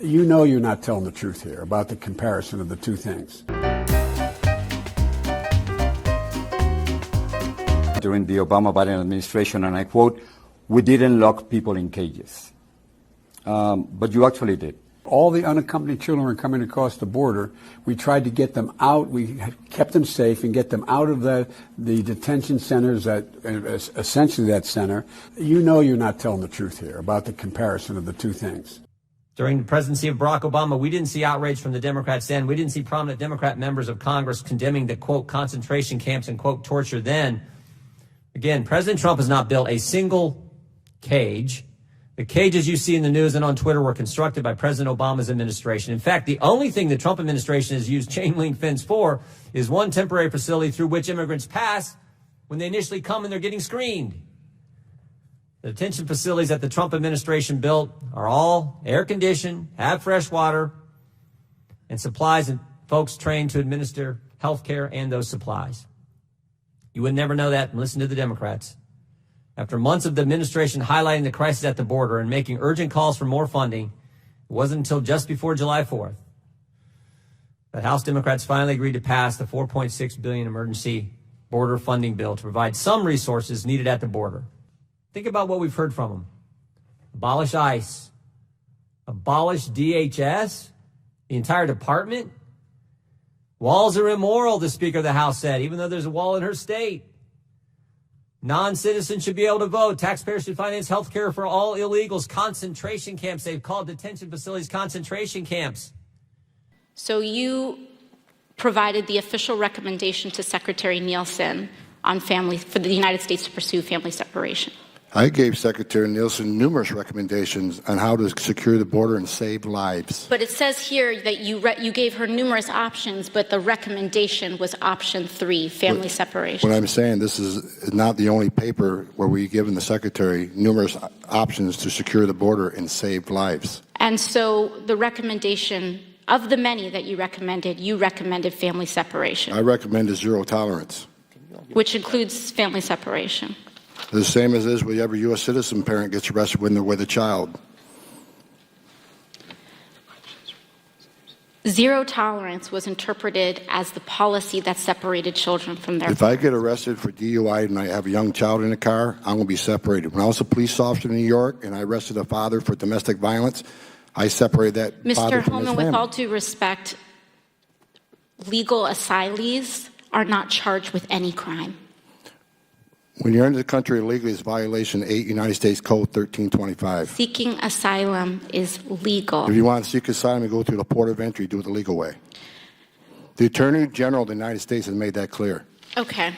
You know you're not telling the truth here about the comparison of the two things. During the Obama-Biden administration, and I quote, "We didn't lock people in cages." But you actually did. All the unaccompanied children coming across the border, we tried to get them out. We kept them safe and get them out of the detention centers, essentially that center. You know you're not telling the truth here about the comparison of the two things. During the presidency of Barack Obama, we didn't see outrage from the Democrats then. We didn't see prominent Democrat members of Congress condemning the, quote, concentration camps and, quote, torture then. Again, President Trump has not built a single cage. The cages you see in the news and on Twitter were constructed by President Obama's administration. In fact, the only thing the Trump administration has used chain link fence for is one temporary facility through which immigrants pass when they initially come and they're getting screened. The detention facilities that the Trump administration built are all air-conditioned, have fresh water, and supplies and folks trained to administer health care and those supplies. You would never know that and listen to the Democrats. After months of the administration highlighting the crisis at the border and making urgent calls for more funding, it wasn't until just before July 4th that House Democrats finally agreed to pass the $4.6 billion emergency border funding bill to provide some resources needed at the border. Think about what we've heard from them. Abolish ICE. Abolish DHS. The entire department. Walls are immoral, the Speaker of the House said, even though there's a wall in her state. Non-citizens should be able to vote. Taxpayers should finance health care for all illegals. Concentration camps. They've called detention facilities concentration camps. So you provided the official recommendation to Secretary Nielsen on for the United States to pursue family separation. I gave Secretary Nielsen numerous recommendations on how to secure the border and save lives. But it says here that you gave her numerous options, but the recommendation was option 3, family separation. What I'm saying, this is not the only paper where we've given the Secretary numerous options to secure the border and save lives. And so the recommendation, of the many that you recommended family separation. I recommended zero tolerance. Which includes family separation. The same as is with every U.S. citizen parent gets arrested when they're with a child. Zero tolerance was interpreted as the policy that separated children from their If I get arrested for DUI and I have a young child in the car, I'm going to be separated. When I was a police officer in New York and I arrested a father for domestic violence, I separated that father Mr. from his Holman, family. with all due respect, legal asylees are not charged with any crime. When you're into the country illegally, it's violation 8 United States Code 1325. Seeking asylum is legal. If you want to seek asylum, you go through the port of entry, do it the legal way. The Attorney General of the United States has made that clear. Okay.